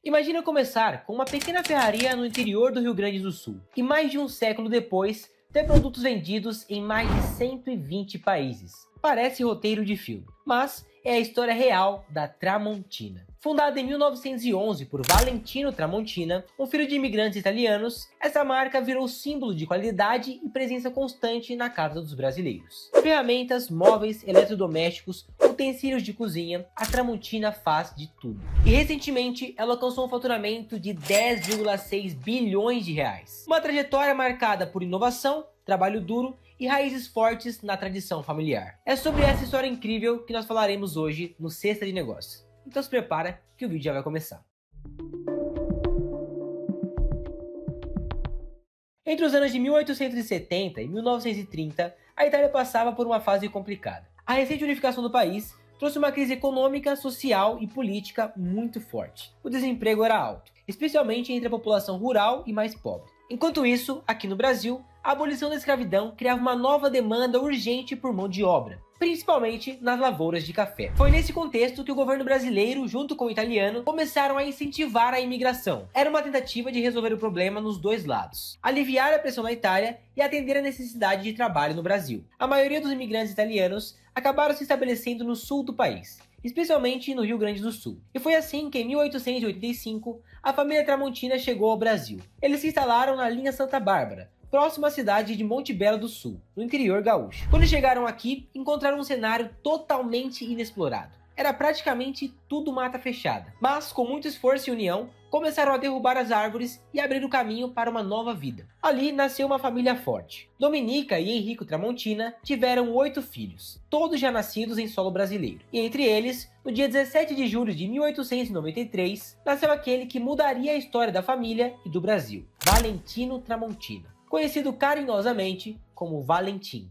Imagina começar com uma pequena ferraria no interior do Rio Grande do Sul e mais de um século depois ter produtos vendidos em mais de 120 países. Parece roteiro de filme, mas é a história real da Tramontina. Fundada em 1911 por Valentino Tramontina, um filho de imigrantes italianos, essa marca virou símbolo de qualidade e presença constante na casa dos brasileiros. Ferramentas, móveis, eletrodomésticos, utensílios de cozinha, a Tramontina faz de tudo. E recentemente ela alcançou um faturamento de 10,6 bilhões de reais. Uma trajetória marcada por inovação, trabalho duro e raízes fortes na tradição familiar. É sobre essa história incrível que nós falaremos hoje no Sexta de Negócios. Então se prepara que o vídeo já vai começar. Entre os anos de 1870 e 1930, a Itália passava por uma fase complicada. A recente unificação do país trouxe uma crise econômica, social e política muito forte. O desemprego era alto, especialmente entre a população rural e mais pobre. Enquanto isso, aqui no Brasil, a abolição da escravidão criava uma nova demanda urgente por mão de obra, principalmente nas lavouras de café. Foi nesse contexto que o governo brasileiro, junto com o italiano, começaram a incentivar a imigração. Era uma tentativa de resolver o problema nos dois lados, aliviar a pressão na Itália e atender a necessidade de trabalho no Brasil. A maioria dos imigrantes italianos acabaram se estabelecendo no sul do país, especialmente no Rio Grande do Sul. E foi assim que em 1885 a família Tramontina chegou ao Brasil. Eles se instalaram na linha Santa Bárbara, próximo à cidade de Monte Belo do Sul, no interior gaúcho. Quando chegaram aqui, encontraram um cenário totalmente inexplorado. Era praticamente tudo mata fechada, mas com muito esforço e união, começaram a derrubar as árvores e abrir o caminho para uma nova vida. Ali nasceu uma família forte. Dominica e Henrico Tramontina tiveram 8 filhos, todos já nascidos em solo brasileiro. E entre eles, no dia 17 de julho de 1893, nasceu aquele que mudaria a história da família e do Brasil, Valentino Tramontina, conhecido carinhosamente como Valentim.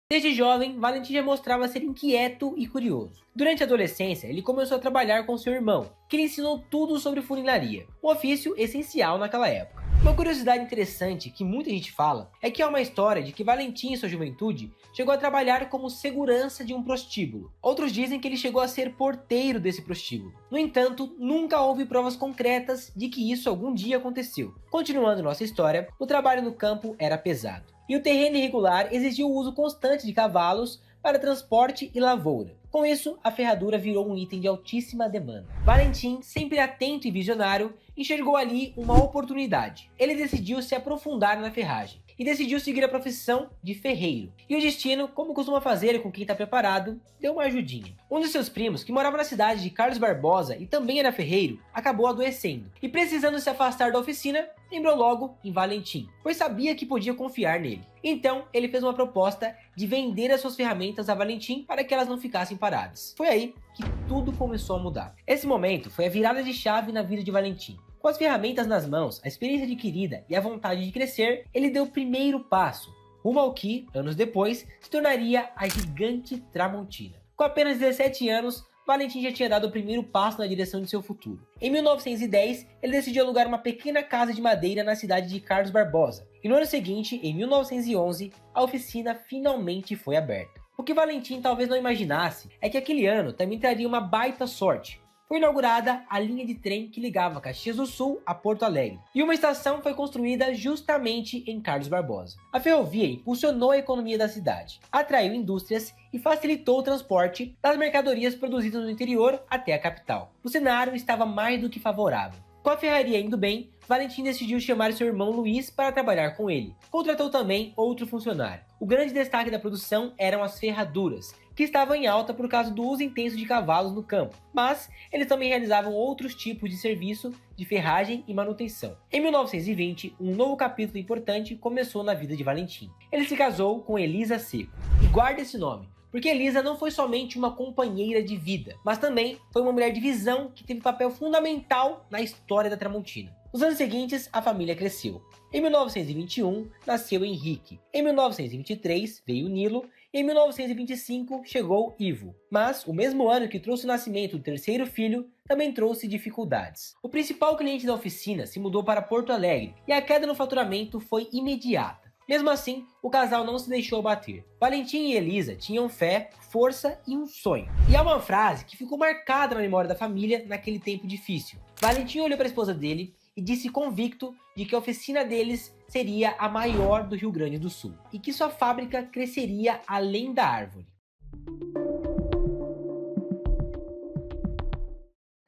Desde jovem, Valentim já mostrava ser inquieto e curioso. Durante a adolescência, ele começou a trabalhar com seu irmão, que lhe ensinou tudo sobre funilaria, um ofício essencial naquela época. Uma curiosidade interessante que muita gente fala é que há uma história de que Valentim, em sua juventude, chegou a trabalhar como segurança de um prostíbulo. Outros dizem que ele chegou a ser porteiro desse prostíbulo. No entanto, nunca houve provas concretas de que isso algum dia aconteceu. Continuando nossa história, o trabalho no campo era pesado, e o terreno irregular exigia o uso constante de cavalos para transporte e lavoura. Com isso, a ferradura virou um item de altíssima demanda. Valentim, sempre atento e visionário, enxergou ali uma oportunidade. Ele decidiu se aprofundar na ferragem e decidiu seguir a profissão de ferreiro. E o destino, como costuma fazer com quem está preparado, deu uma ajudinha. Um de seus primos, que morava na cidade de Carlos Barbosa e também era ferreiro, acabou adoecendo e, precisando se afastar da oficina, lembrou logo em Valentim, pois sabia que podia confiar nele. Então, ele fez uma proposta de vender as suas ferramentas a Valentim para que elas não ficassem paradas. Foi aí que tudo começou a mudar. Esse momento foi a virada de chave na vida de Valentim. Com as ferramentas nas mãos, a experiência adquirida e a vontade de crescer, ele deu o primeiro passo, rumo ao que, anos depois, se tornaria a gigante Tramontina. Com apenas 17 anos, Valentim já tinha dado o primeiro passo na direção de seu futuro. Em 1910, ele decidiu alugar uma pequena casa de madeira na cidade de Carlos Barbosa. E no ano seguinte, em 1911, a oficina finalmente foi aberta. O que Valentim talvez não imaginasse é que aquele ano também traria uma baita sorte. Foi inaugurada a linha de trem que ligava Caxias do Sul a Porto Alegre, e uma estação foi construída justamente em Carlos Barbosa. A ferrovia impulsionou a economia da cidade, atraiu indústrias e facilitou o transporte das mercadorias produzidas no interior até a capital. O cenário estava mais do que favorável. Com a ferraria indo bem, Valentim decidiu chamar seu irmão Luiz para trabalhar com ele. Contratou também outro funcionário. O grande destaque da produção eram as ferraduras, que estavam em alta por causa do uso intenso de cavalos no campo, mas eles também realizavam outros tipos de serviço de ferragem e manutenção. Em 1920, um novo capítulo importante começou na vida de Valentim. Ele se casou com Elisa Seco. E guarda esse nome, porque Elisa não foi somente uma companheira de vida, mas também foi uma mulher de visão que teve papel fundamental na história da Tramontina. Nos anos seguintes, a família cresceu. Em 1921, nasceu Henrique. Em 1923, veio Nilo. E em 1925, chegou Ivo. Mas, o mesmo ano que trouxe o nascimento do terceiro filho, também trouxe dificuldades. O principal cliente da oficina se mudou para Porto Alegre e a queda no faturamento foi imediata. Mesmo assim, o casal não se deixou abater. Valentim e Elisa tinham fé, força e um sonho. E há uma frase que ficou marcada na memória da família naquele tempo difícil. Valentim olhou para a esposa dele e disse convicto de que a oficina deles seria a maior do Rio Grande do Sul e que sua fábrica cresceria além da árvore.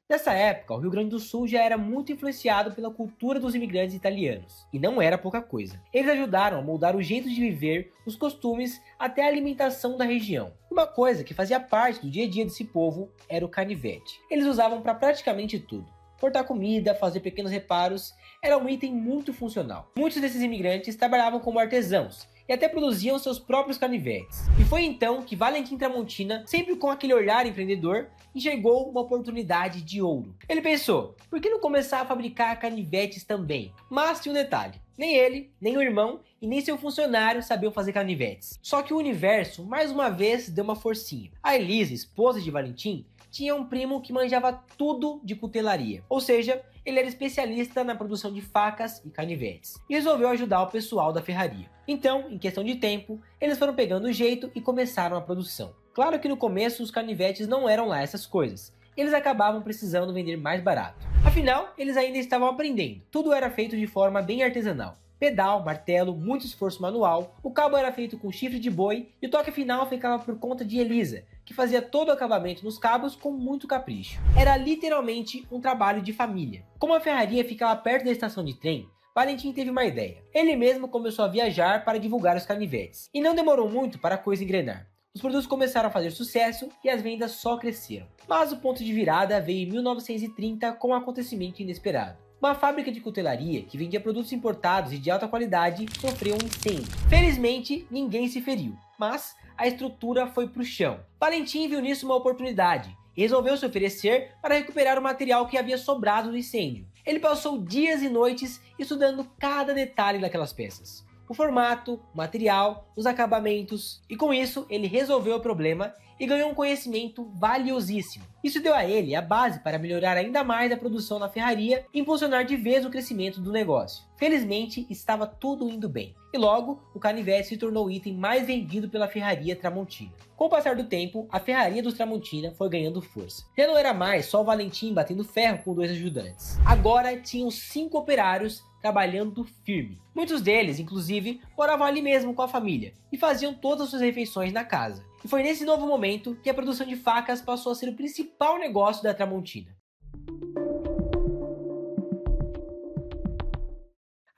Nessa época, o Rio Grande do Sul já era muito influenciado pela cultura dos imigrantes italianos, e não era pouca coisa. Eles ajudaram a moldar o jeito de viver, os costumes, até a alimentação da região. Uma coisa que fazia parte do dia a dia desse povo era o canivete. Eles usavam para praticamente tudo. Cortar comida, fazer pequenos reparos, era um item muito funcional. Muitos desses imigrantes trabalhavam como artesãos, e até produziam seus próprios canivetes. E foi então que Valentim Tramontina, sempre com aquele olhar empreendedor, enxergou uma oportunidade de ouro. Ele pensou, por que não começar a fabricar canivetes também? Mas tinha um detalhe, nem ele, nem o irmão e nem seu funcionário sabiam fazer canivetes. Só que o universo, mais uma vez, deu uma forcinha. A Elisa, esposa de Valentim, tinha um primo que manjava tudo de cutelaria, ou seja, ele era especialista na produção de facas e canivetes, e resolveu ajudar o pessoal da ferraria. Então, em questão de tempo, eles foram pegando o jeito e começaram a produção. Claro que no começo os canivetes não eram lá essas coisas, eles acabavam precisando vender mais barato. Afinal, eles ainda estavam aprendendo, tudo era feito de forma bem artesanal. Pedal, martelo, muito esforço manual, o cabo era feito com chifre de boi e o toque final ficava por conta de Elisa, que fazia todo o acabamento nos cabos com muito capricho. Era literalmente um trabalho de família. Como a ferraria ficava perto da estação de trem, Valentim teve uma ideia. Ele mesmo começou a viajar para divulgar os canivetes. E não demorou muito para a coisa engrenar. Os produtos começaram a fazer sucesso e as vendas só cresceram. Mas o ponto de virada veio em 1930 com um acontecimento inesperado. Uma fábrica de cutelaria que vendia produtos importados e de alta qualidade sofreu um incêndio. Felizmente, ninguém se feriu, mas a estrutura foi para o chão. Valentim viu nisso uma oportunidade e resolveu se oferecer para recuperar o material que havia sobrado do incêndio. Ele passou dias e noites estudando cada detalhe daquelas peças. O formato, o material, os acabamentos, e com isso ele resolveu o problema e ganhou um conhecimento valiosíssimo. Isso deu a ele a base para melhorar ainda mais a produção na ferraria e impulsionar de vez o crescimento do negócio. Felizmente, estava tudo indo bem, e logo o canivete se tornou o item mais vendido pela ferraria Tramontina. Com o passar do tempo, a ferraria dos Tramontina foi ganhando força. Já não era mais só o Valentim batendo ferro com 2 ajudantes. Agora tinham 5 operários trabalhando firme. Muitos deles, inclusive, moravam ali mesmo com a família e faziam todas as suas refeições na casa. E foi nesse novo momento que a produção de facas passou a ser o principal negócio da Tramontina.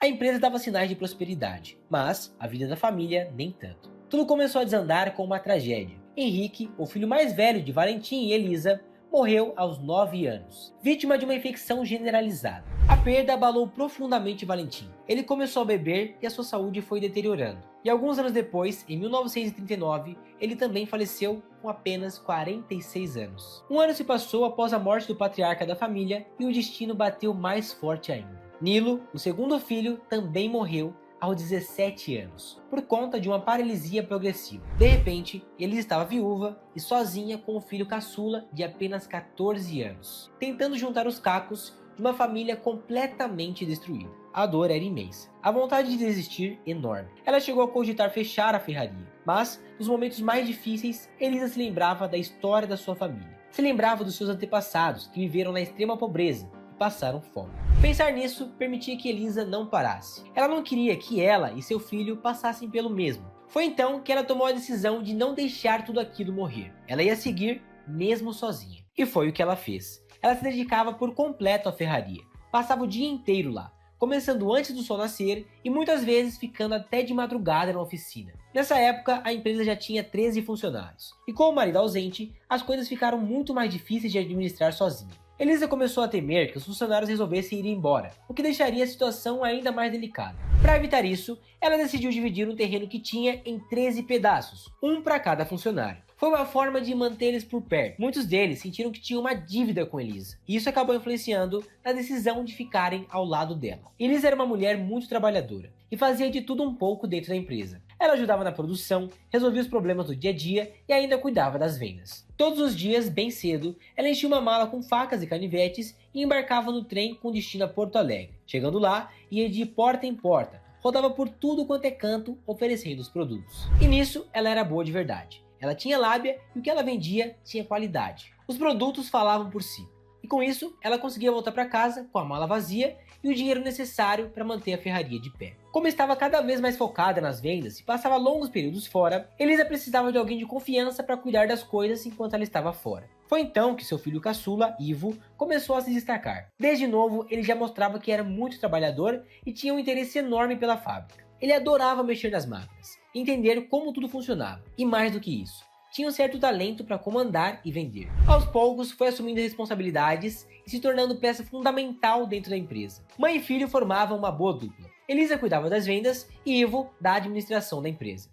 A empresa dava sinais de prosperidade, mas a vida da família nem tanto. Tudo começou a desandar com uma tragédia. Henrique, o filho mais velho de Valentim e Elisa, morreu aos 9 anos, vítima de uma infecção generalizada. A perda abalou profundamente Valentim. Ele começou a beber e a sua saúde foi deteriorando. E alguns anos depois, em 1939, ele também faleceu com apenas 46 anos. Um ano se passou após a morte do patriarca da família e o destino bateu mais forte ainda. Nilo, o segundo filho, também morreu aos 17 anos, por conta de uma paralisia progressiva. De repente, Elisa estava viúva e sozinha com o filho caçula de apenas 14 anos, tentando juntar os cacos de uma família completamente destruída. A dor era imensa, a vontade de desistir enorme. Ela chegou a cogitar fechar a ferraria, mas nos momentos mais difíceis, Elisa se lembrava da história da sua família. Se lembrava dos seus antepassados que viveram na extrema pobreza e passaram fome. Pensar nisso permitia que Elisa não parasse. Ela não queria que ela e seu filho passassem pelo mesmo. Foi então que ela tomou a decisão de não deixar tudo aquilo morrer. Ela ia seguir mesmo sozinha. E foi o que ela fez. Ela se dedicava por completo à ferraria. Passava o dia inteiro lá, começando antes do sol nascer e muitas vezes ficando até de madrugada na oficina. Nessa época, a empresa já tinha 13 funcionários. E com o marido ausente, as coisas ficaram muito mais difíceis de administrar sozinha. Elisa começou a temer que os funcionários resolvessem ir embora, o que deixaria a situação ainda mais delicada. Para evitar isso, ela decidiu dividir um terreno que tinha em 13 pedaços, um para cada funcionário. Foi uma forma de mantê-los por perto. Muitos deles sentiram que tinham uma dívida com Elisa, e isso acabou influenciando na decisão de ficarem ao lado dela. Elisa era uma mulher muito trabalhadora, e fazia de tudo um pouco dentro da empresa. Ela ajudava na produção, resolvia os problemas do dia a dia e ainda cuidava das vendas. Todos os dias, bem cedo, ela enchia uma mala com facas e canivetes e embarcava no trem com destino a Porto Alegre. Chegando lá, ia de porta em porta, rodava por tudo quanto é canto oferecendo os produtos. E nisso ela era boa de verdade. Ela tinha lábia e o que ela vendia tinha qualidade. Os produtos falavam por si. E com isso, ela conseguia voltar para casa com a mala vazia e o dinheiro necessário para manter a ferraria de pé. Como estava cada vez mais focada nas vendas e passava longos períodos fora, Elisa precisava de alguém de confiança para cuidar das coisas enquanto ela estava fora. Foi então que seu filho caçula, Ivo, começou a se destacar. Desde novo, ele já mostrava que era muito trabalhador e tinha um interesse enorme pela fábrica. Ele adorava mexer nas máquinas, entender como tudo funcionava, e mais do que isso, tinha um certo talento para comandar e vender. Aos poucos, foi assumindo responsabilidades e se tornando peça fundamental dentro da empresa. Mãe e filho formavam uma boa dupla. Elisa cuidava das vendas e Ivo da administração da empresa.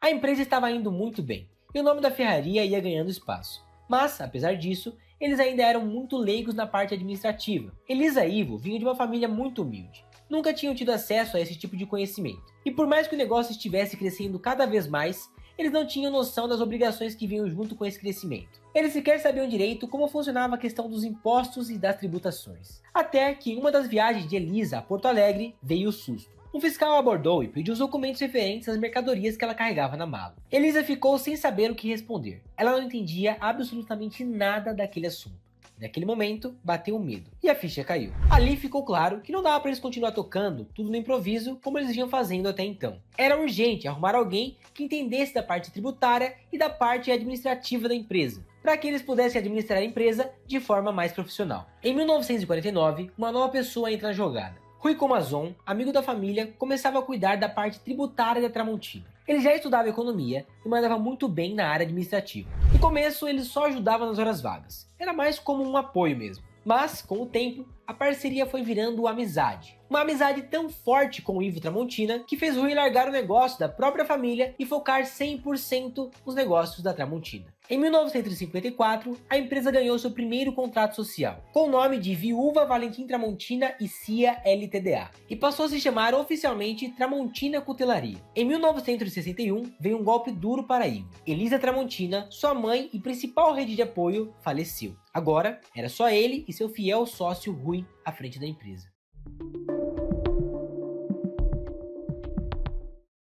A empresa estava indo muito bem e o nome da ferraria ia ganhando espaço. Mas, apesar disso, eles ainda eram muito leigos na parte administrativa. Elisa e Ivo vinham de uma família muito humilde. Nunca tinham tido acesso a esse tipo de conhecimento. E por mais que o negócio estivesse crescendo cada vez mais, eles não tinham noção das obrigações que vinham junto com esse crescimento. Eles sequer sabiam direito como funcionava a questão dos impostos e das tributações. Até que em uma das viagens de Elisa a Porto Alegre veio o susto. Um fiscal a abordou e pediu os documentos referentes às mercadorias que ela carregava na mala. Elisa ficou sem saber o que responder. Ela não entendia absolutamente nada daquele assunto. Naquele momento, bateu um medo, e a ficha caiu. Ali ficou claro que não dava para eles continuar tocando tudo no improviso como eles vinham fazendo até então. Era urgente arrumar alguém que entendesse da parte tributária e da parte administrativa da empresa, para que eles pudessem administrar a empresa de forma mais profissional. Em 1949, uma nova pessoa entra na jogada. Rui Comazon, amigo da família, começava a cuidar da parte tributária da Tramontina. Ele já estudava economia e mandava muito bem na área administrativa. No começo, ele só ajudava nas horas vagas. Era mais como um apoio mesmo. Mas, com o tempo, a parceria foi virando amizade. Uma amizade tão forte com o Ivo Tramontina que fez Rui largar o negócio da própria família e focar 100% nos negócios da Tramontina. Em 1954, a empresa ganhou seu primeiro contrato social, com o nome de Viúva Valentim Tramontina e Cia Ltda, e passou a se chamar oficialmente Tramontina Cutelaria. Em 1961, veio um golpe duro para Ivo. Elisa Tramontina, sua mãe e principal rede de apoio, faleceu. Agora, era só ele e seu fiel sócio Rui à frente da empresa.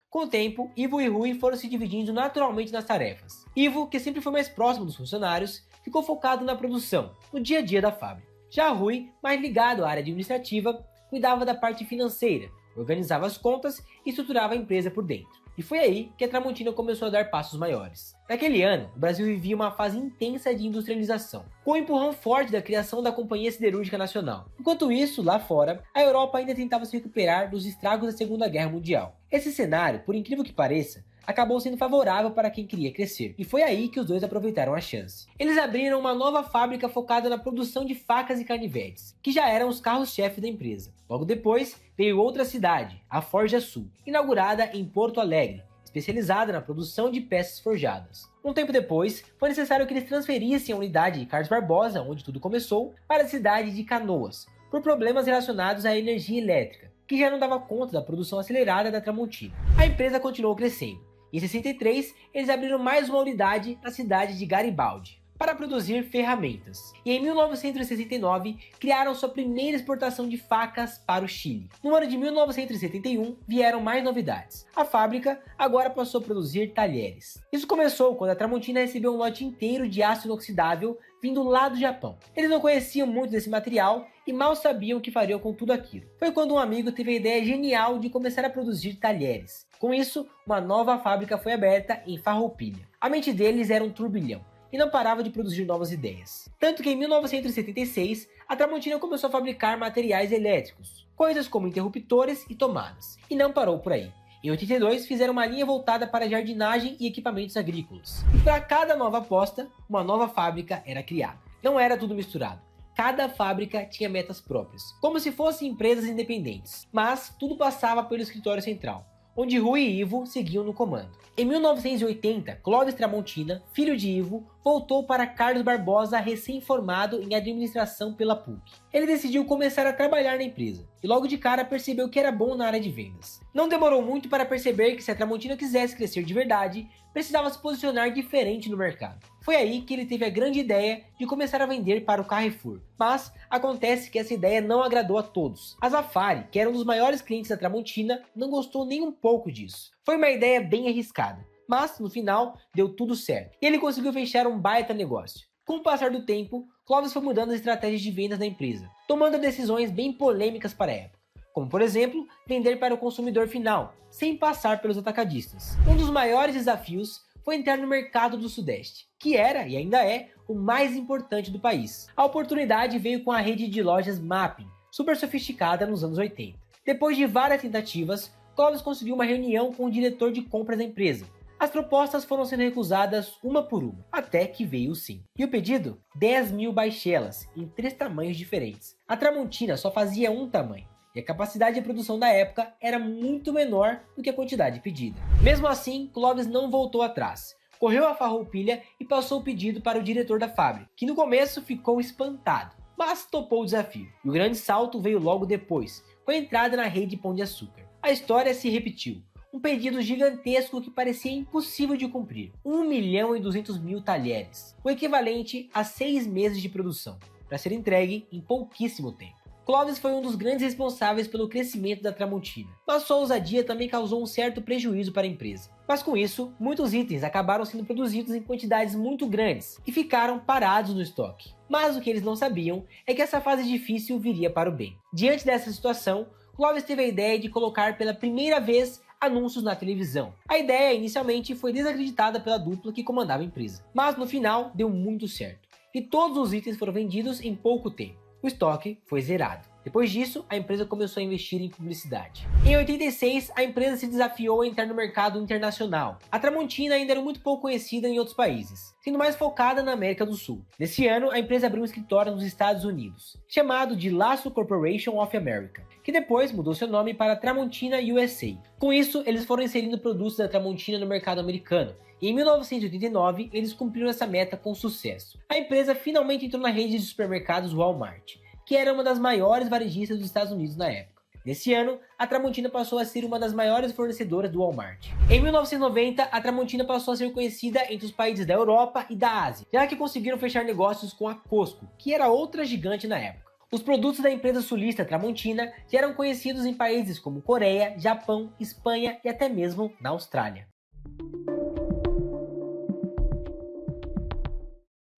Com o tempo, Ivo e Rui foram se dividindo naturalmente nas tarefas. Ivo, que sempre foi mais próximo dos funcionários, ficou focado na produção, no dia a dia da fábrica. Já Rui, mais ligado à área administrativa, cuidava da parte financeira, organizava as contas e estruturava a empresa por dentro. E foi aí que a Tramontina começou a dar passos maiores. Naquele ano, o Brasil vivia uma fase intensa de industrialização, com o empurrão forte da criação da Companhia Siderúrgica Nacional. Enquanto isso, lá fora, a Europa ainda tentava se recuperar dos estragos da Segunda Guerra Mundial. Esse cenário, por incrível que pareça, acabou sendo favorável para quem queria crescer, e foi aí que os dois aproveitaram a chance. Eles abriram uma nova fábrica focada na produção de facas e canivetes, que já eram os carros-chefe da empresa. Logo depois, veio outra cidade, a Forja Sul, inaugurada em Porto Alegre, especializada na produção de peças forjadas. Um tempo depois, foi necessário que eles transferissem a unidade de Carlos Barbosa, onde tudo começou, para a cidade de Canoas, por problemas relacionados à energia elétrica, que já não dava conta da produção acelerada da Tramontina. A empresa continuou crescendo. Em 63, eles abriram mais uma unidade na cidade de Garibaldi, para produzir ferramentas. E em 1969, criaram sua primeira exportação de facas para o Chile. No ano de 1971, vieram mais novidades. A fábrica agora passou a produzir talheres. Isso começou quando a Tramontina recebeu um lote inteiro de aço inoxidável vindo lá do Japão. Eles não conheciam muito desse material e mal sabiam o que fariam com tudo aquilo. Foi quando um amigo teve a ideia genial de começar a produzir talheres. Com isso, uma nova fábrica foi aberta em Farroupilha. A mente deles era um turbilhão e não parava de produzir novas ideias. Tanto que em 1976, a Tramontina começou a fabricar materiais elétricos, coisas como interruptores e tomadas, e não parou por aí. Em 82, fizeram uma linha voltada para jardinagem e equipamentos agrícolas. E para cada nova aposta, uma nova fábrica era criada. Não era tudo misturado. Cada fábrica tinha metas próprias, como se fossem empresas independentes. Mas tudo passava pelo escritório central, onde Rui e Ivo seguiam no comando. Em 1980, Clóvis Tramontina, filho de Ivo, voltou para Carlos Barbosa, recém-formado em administração pela PUC. Ele decidiu começar a trabalhar na empresa, e logo de cara percebeu que era bom na área de vendas. Não demorou muito para perceber que se a Tramontina quisesse crescer de verdade, precisava se posicionar diferente no mercado. Foi aí que ele teve a grande ideia de começar a vender para o Carrefour. Mas acontece que essa ideia não agradou a todos. A Zafari, que era um dos maiores clientes da Tramontina, não gostou nem um pouco disso. Foi uma ideia bem arriscada, mas no final deu tudo certo. E ele conseguiu fechar um baita negócio. Com o passar do tempo, Clóvis foi mudando as estratégias de vendas da empresa, tomando decisões bem polêmicas para a época. Como por exemplo, vender para o consumidor final, sem passar pelos atacadistas. Um dos maiores desafios foi entrar no mercado do Sudeste, que era e ainda é o mais importante do país. A oportunidade veio com a rede de lojas Mapping, super sofisticada nos anos 80. Depois de várias tentativas, Clóvis conseguiu uma reunião com o diretor de compras da empresa. As propostas foram sendo recusadas uma por uma, até que veio o sim. E o pedido? 10.000 baixelas, em 3 tamanhos diferentes. A Tramontina só fazia um tamanho, e a capacidade de produção da época era muito menor do que a quantidade pedida. Mesmo assim, Clóvis não voltou atrás. Correu a farroupilha e passou o pedido para o diretor da fábrica, que no começo ficou espantado, mas topou o desafio. E o grande salto veio logo depois, com a entrada na rede Pão de Açúcar. A história se repetiu. Um pedido gigantesco que parecia impossível de cumprir. 1.200.000 talheres, o equivalente a 6 meses de produção, para ser entregue em pouquíssimo tempo. Clóvis foi um dos grandes responsáveis pelo crescimento da Tramontina, mas sua ousadia também causou um certo prejuízo para a empresa. Mas com isso, muitos itens acabaram sendo produzidos em quantidades muito grandes e ficaram parados no estoque. Mas o que eles não sabiam é que essa fase difícil viria para o bem. Diante dessa situação, Clóvis teve a ideia de colocar pela primeira vez anúncios na televisão. A ideia inicialmente foi desacreditada pela dupla que comandava a empresa, mas no final deu muito certo, e todos os itens foram vendidos em pouco tempo. O estoque foi zerado. Depois disso, a empresa começou a investir em publicidade. Em 86, a empresa se desafiou a entrar no mercado internacional. A Tramontina ainda era muito pouco conhecida em outros países, sendo mais focada na América do Sul. Nesse ano, a empresa abriu um escritório nos Estados Unidos, chamado de Lasso Corporation of America, que depois mudou seu nome para Tramontina USA. Com isso, eles foram inserindo produtos da Tramontina no mercado americano, e em 1989 eles cumpriram essa meta com sucesso. A empresa finalmente entrou na rede de supermercados Walmart, que era uma das maiores varejistas dos Estados Unidos na época. Nesse ano, a Tramontina passou a ser uma das maiores fornecedoras do Walmart. Em 1990, a Tramontina passou a ser conhecida entre os países da Europa e da Ásia, já que conseguiram fechar negócios com a Costco, que era outra gigante na época. Os produtos da empresa sulista Tramontina já eram conhecidos em países como Coreia, Japão, Espanha e até mesmo na Austrália.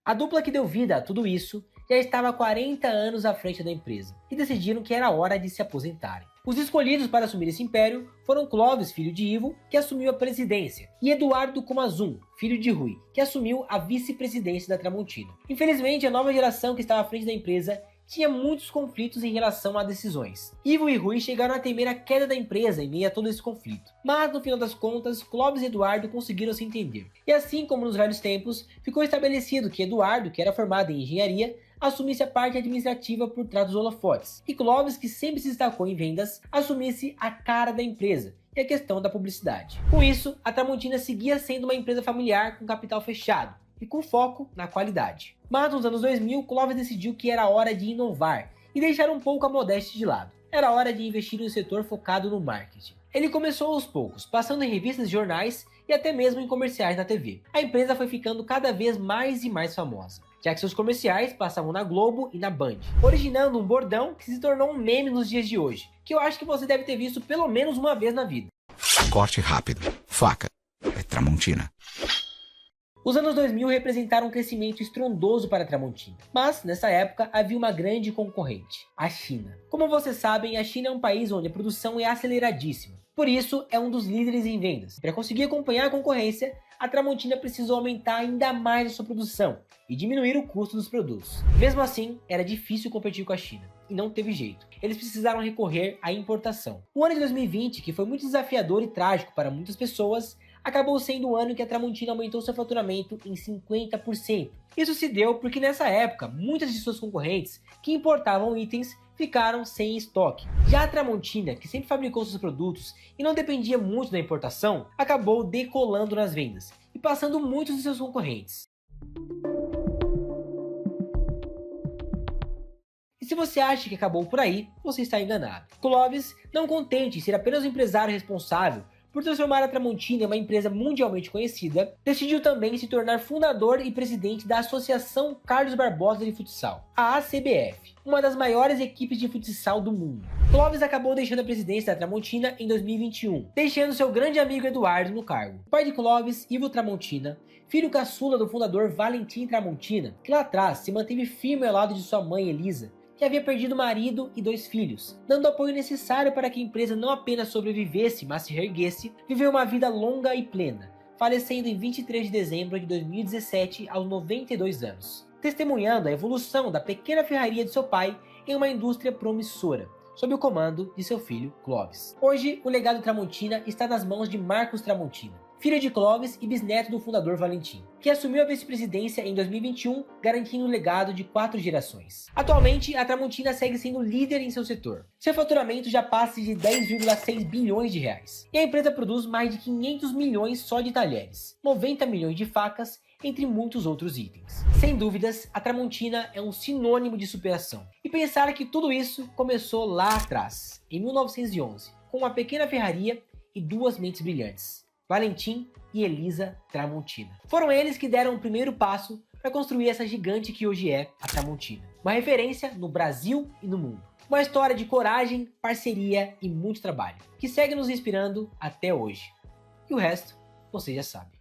A dupla que deu vida a tudo isso já estava há 40 anos à frente da empresa e decidiram que era hora de se aposentarem. Os escolhidos para assumir esse império foram Clóvis, filho de Ivo, que assumiu a presidência, e Eduardo Comazum, filho de Rui, que assumiu a vice-presidência da Tramontina. Infelizmente, a nova geração que estava à frente da empresa tinha muitos conflitos em relação a decisões. Ivo e Rui chegaram a temer a queda da empresa em meio a todo esse conflito. Mas no final das contas, Clóvis e Eduardo conseguiram se entender. E assim como nos velhos tempos, ficou estabelecido que Eduardo, que era formado em engenharia, assumisse a parte administrativa por trás dos holofotes, e Clóvis, que sempre se destacou em vendas, assumisse a cara da empresa e a questão da publicidade. Com isso, a Tramontina seguia sendo uma empresa familiar com capital fechado e com foco na qualidade. Mas nos anos 2000, Clóvis decidiu que era hora de inovar e deixar um pouco a modéstia de lado. Era hora de investir em um setor focado no marketing. Ele começou aos poucos, passando em revistas, jornais e até mesmo em comerciais na TV. A empresa foi ficando cada vez mais e mais famosa, já que seus comerciais passavam na Globo e na Band, originando um bordão que se tornou um meme nos dias de hoje, que eu acho que você deve ter visto pelo menos uma vez na vida. Corte rápido. Faca. É Tramontina. Os anos 2000 representaram um crescimento estrondoso para a Tramontina, mas nessa época havia uma grande concorrente, a China. Como vocês sabem, a China é um país onde a produção é aceleradíssima, por isso é um dos líderes em vendas. Para conseguir acompanhar a concorrência, a Tramontina precisou aumentar ainda mais a sua produção e diminuir o custo dos produtos. Mesmo assim, era difícil competir com a China, e não teve jeito. Eles precisaram recorrer à importação. O ano de 2020, que foi muito desafiador e trágico para muitas pessoas, acabou sendo o ano em que a Tramontina aumentou seu faturamento em 50%. Isso se deu porque nessa época, muitas de suas concorrentes que importavam itens ficaram sem estoque. Já a Tramontina, que sempre fabricou seus produtos e não dependia muito da importação, acabou decolando nas vendas e passando muitos de seus concorrentes. E se você acha que acabou por aí, você está enganado. Clóvis, não contente em ser apenas o empresário responsável por transformar a Tramontina em uma empresa mundialmente conhecida, decidiu também se tornar fundador e presidente da Associação Carlos Barbosa de Futsal, a ACBF, uma das maiores equipes de futsal do mundo. Clóvis acabou deixando a presidência da Tramontina em 2021, deixando seu grande amigo Eduardo no cargo. O pai de Clóvis, Ivo Tramontina, filho caçula do fundador Valentim Tramontina, que lá atrás se manteve firme ao lado de sua mãe Elisa, que havia perdido o marido e 2 filhos, dando o apoio necessário para que a empresa não apenas sobrevivesse, mas se reerguesse, viveu uma vida longa e plena, falecendo em 23 de dezembro de 2017 aos 92 anos, testemunhando a evolução da pequena ferraria de seu pai em uma indústria promissora, sob o comando de seu filho Clóvis. Hoje, o legado Tramontina está nas mãos de Marcos Tramontina, filho de Clóvis e bisneto do fundador Valentim, que assumiu a vice-presidência em 2021, garantindo o legado de 4 gerações. Atualmente, a Tramontina segue sendo líder em seu setor. Seu faturamento já passa de 10,6 bilhões de reais. E a empresa produz mais de 500 milhões só de talheres, 90 milhões de facas, entre muitos outros itens. Sem dúvidas, a Tramontina é um sinônimo de superação. E pensar que tudo isso começou lá atrás, em 1911, com uma pequena ferraria e 2 mentes brilhantes, Valentim e Elisa Tramontina. Foram eles que deram o primeiro passo para construir essa gigante que hoje é a Tramontina. Uma referência no Brasil e no mundo. Uma história de coragem, parceria e muito trabalho, que segue nos inspirando até hoje. E o resto, você já sabe.